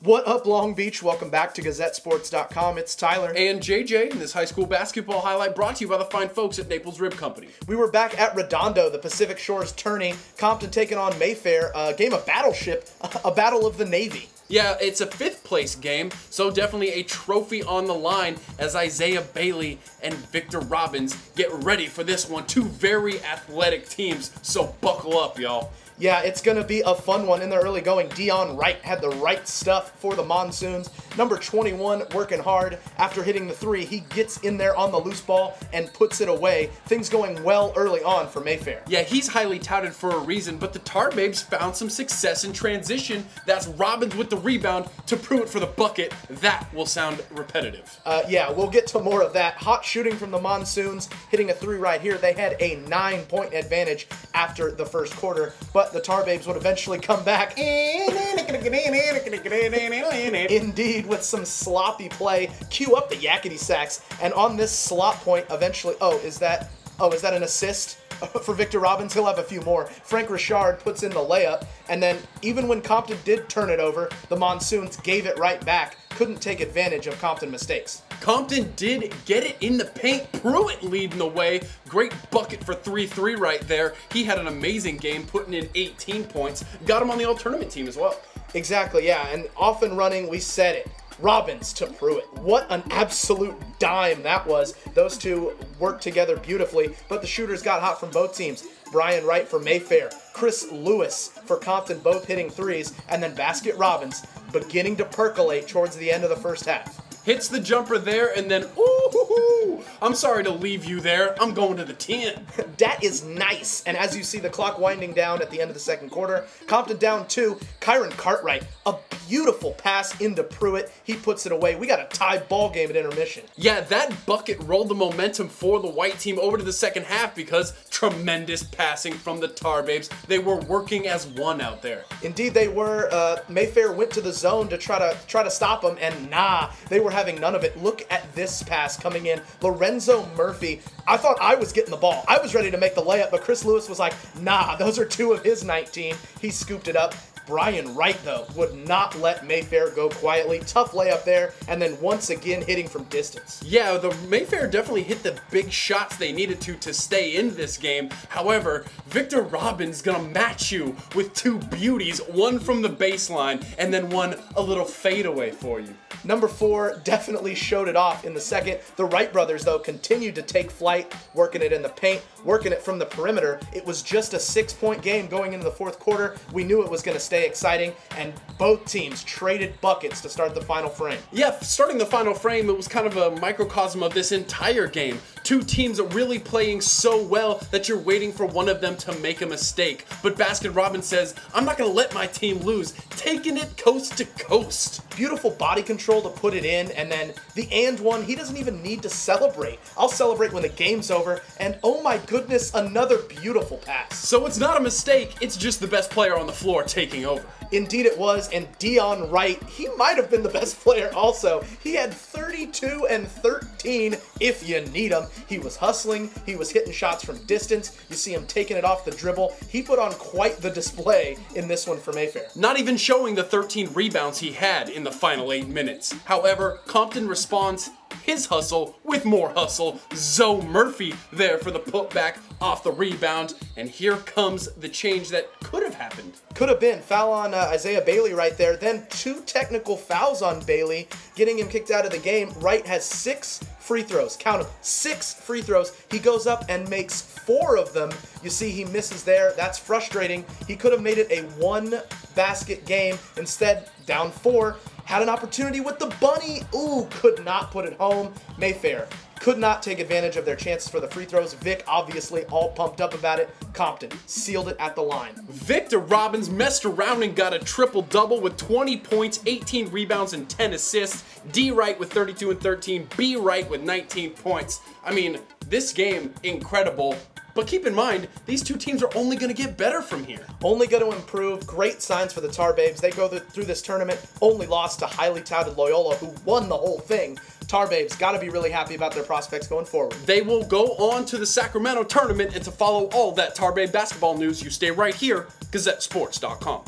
What up, Long Beach? Welcome back to GazetteSports.com. It's Tyler. And JJ, in this high school basketball highlight brought to you by the fine folks at Naples Rib Company. We were back at Redondo, the Pacific Shores tourney. Compton taking on Mayfair, a game of battleship, a battle of the Navy. Yeah, it's a 5th place game, so definitely a trophy on the line as Isaiah Bailey and Victor Robbins get ready for this one. Two very athletic teams, so buckle up, y'all. Yeah, it's going to be a fun one in the early going. Dion Wright had the right stuff for the Monsoons. Number 21 working hard. After hitting the three, he gets in there on the loose ball and puts it away. Things going well early on for Mayfair. Yeah, he's highly touted for a reason, but the Tar Babes found some success in transition. That's Robbins with the rebound to Pruitt for the bucket. That will sound repetitive. Yeah, we'll get to more of that. Hot shooting from the Monsoons, hitting a three right here. They had a 9-point advantage after the first quarter, but the Tar Babes would eventually come back. Indeed, with some sloppy play. Cue up the yakety sax, and on this slot point, eventually, is that an assist for Victor Robbins? He'll have a few more. Frank Richard puts in the layup, and then even when Compton did turn it over, the Monsoons gave it right back. Couldn't take advantage of Compton mistakes. Compton did get it in the paint. Pruitt leading the way. Great bucket for 3-3 right there. He had an amazing game, putting in 18 points. Got him on the all-tournament team as well. Exactly, yeah, and off and running, we said it. Robbins to Pruitt. What an absolute dime that was. Those two worked together beautifully, but the shooters got hot from both teams. Brian Wright for Mayfair, Chris Lewis for Compton, both hitting threes, and then Basket Robbins beginning to percolate towards the end of the first half. Hits the jumper there, and then, ooh, I'm sorry to leave you there. I'm going to the 10. That is nice. And as you see the clock winding down at the end of the second quarter, Compton down 2. Kyron Cartwright, a beautiful pass into Pruitt. He puts it away. We got a tie ball game at intermission. Yeah, that bucket rolled the momentum for the white team over to the second half because tremendous passing from the Tar Babes. They were working as one out there. Indeed they were. Mayfair went to the zone to try to stop them, and nah, they were having none of it. Look at this pass coming in. Lorenzo Murphy. I thought I was getting the ball. I was ready to make the layup, but Chris Lewis was like, nah, those are 2 of his 19. He scooped it up. Brian Wright, though, would not let Mayfair go quietly. Tough layup there, and then once again hitting from distance. Yeah, the Mayfair definitely hit the big shots they needed to stay in this game. However, Victor Robbins gonna match you with 2 beauties, one from the baseline, and then one a little fadeaway for you. Number 4 definitely showed it off in the second. The Wright brothers, though, continued to take flight, working it in the paint, working it from the perimeter. It was just a 6-point game going into the fourth quarter. We knew it was going to stay exciting, and both teams traded buckets to start the final frame. Yeah, starting the final frame, it was kind of a microcosm of this entire game. 2 teams are really playing so well that you're waiting for one of them to make a mistake. But Basket Robbins says, I'm not going to let my team lose, taking it coast to coast. Beautiful body control to put it in, and then the and one, he doesn't even need to celebrate. I'll celebrate when the game's over, and oh my goodness, another beautiful pass. So it's not a mistake, it's just the best player on the floor taking over. Indeed it was, and Dion Wright, he might have been the best player also. He had 32 and 13 if you need him. He was hustling, he was hitting shots from distance, you see him taking it off the dribble. He put on quite the display in this one for Mayfair. Not even showing the 13 rebounds he had in the final 8 minutes. However, Compton responds his hustle with more hustle. Zoe Murphy there for the putback off the rebound, and here comes the change that could have happened. Could have been. Foul on Isaiah Bailey right there, then 2 technical fouls on Bailey, getting him kicked out of the game. Wright has 6 free throws. Count them, 6 free throws. He goes up and makes 4 of them. You see he misses there. That's frustrating. He could have made it a 1-basket game. Instead, down 4. Had an opportunity with the bunny. Ooh, could not put it home. Mayfair could not take advantage of their chances for the free throws. Vic obviously all pumped up about it. Compton sealed it at the line. Victor Robbins messed around and got a triple-double with 20 points, 18 rebounds, and 10 assists. D. Wright with 32 and 13. B. Wright with 19 points. I mean, this game, incredible. But keep in mind, these 2 teams are only going to get better from here. Only going to improve. Great signs for the Tar Babes. They go through this tournament, only lost to highly touted Loyola, who won the whole thing. Tar Babes got to be really happy about their prospects going forward. They will go on to the Sacramento tournament, and to follow all that Tar Babe basketball news, you stay right here, GazetteSports.com.